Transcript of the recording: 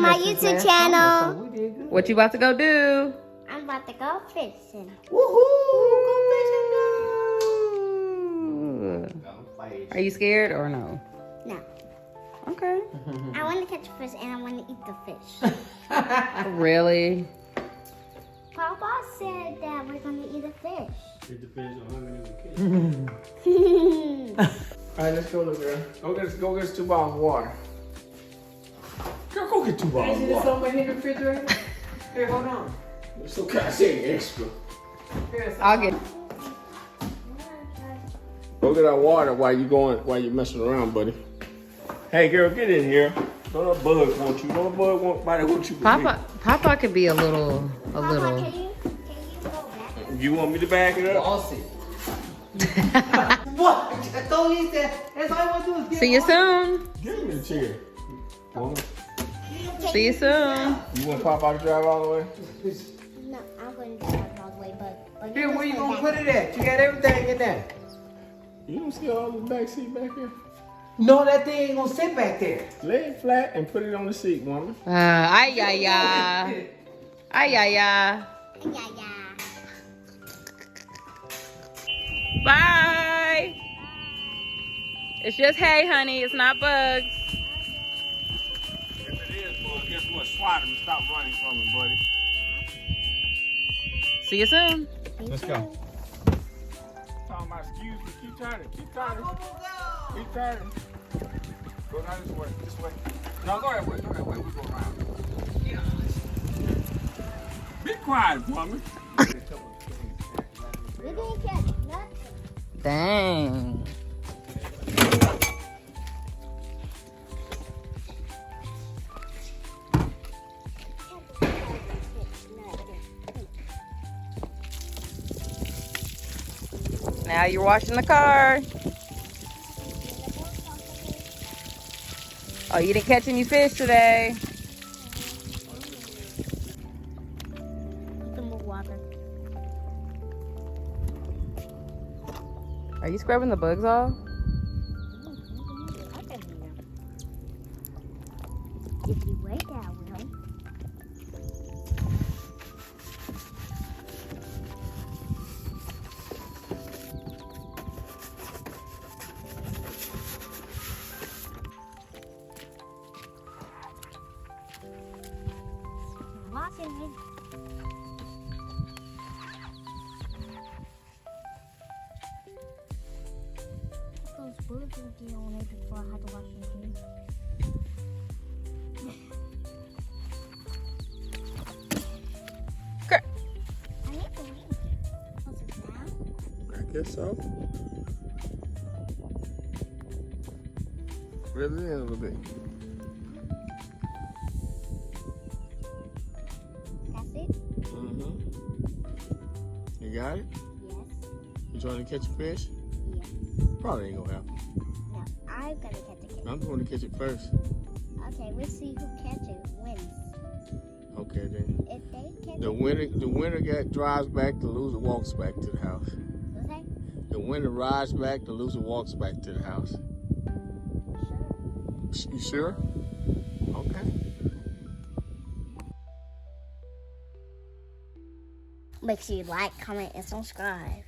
my YouTube channel. So we did good. What you about to go do? I'm about to go fishing. Woohoo! Go fishing, go. Are you scared or no? No. Okay. I want to catch a fish and I want to eat the fish. Really? Papa said that we're going to eat a fish. It depends on how many we catch. All right, let's go, little girl. Go get us 2 bottles of water. Girl, go get 2 bottles of water. Something in the refrigerator? Here, hold on. It's okay, I say extra. I'll get. Go get our water while you messing around, buddy. Hey, girl, get in here. Don't no bug want you. Don't no bug want you. Papa could be a little. Papa, can you go back? You want me to back it up? I'll see. What? I told you that. That's all I want to do is get See you water. soon. Give me the chair. See you soon. You want Papa to drive all the way? No, I'm going to drive all the way, but Here, where you gonna put it at? You got everything in there. You don't see all the back seat back here? No, that thing ain't gonna sit back there. Lay it flat and put it on the seat, woman. Ay, ay, ay. Ay, ay, ay. Yeah. Bye. It's just hay, honey. It's not bugs. If it is, boy, guess what? Swat him and stop running from him, buddy. See you soon. Let's go. Talking about excuse me. Keep turning. Keep turning. Keep turning. Go down this way. This way. No, go that way. Go that way. We go around. Be quiet, woman. We didn't catch nothing. Dang. Now you're washing the car. Oh, you didn't catch any fish today. Some more water. Are you scrubbing the bugs off? If you wait, I will. Watching it. Those bugs will get on it before I have to wash your hands. I need to leave. What's it now? I guess so. Reel it in a little bit. That's it? Mm-hmm. You got it? Yes. You trying to catch a fish? Yes. Probably ain't gonna happen. No, I'm gonna catch a fish. I'm going to catch it first. Okay, we'll see who catches wins. Okay then. If they catch The winner drives back, the loser walks back to the house. okay? The winner rides back, the loser walks back to the house. Sure. You sure? Okay. Make sure you like, comment, and subscribe.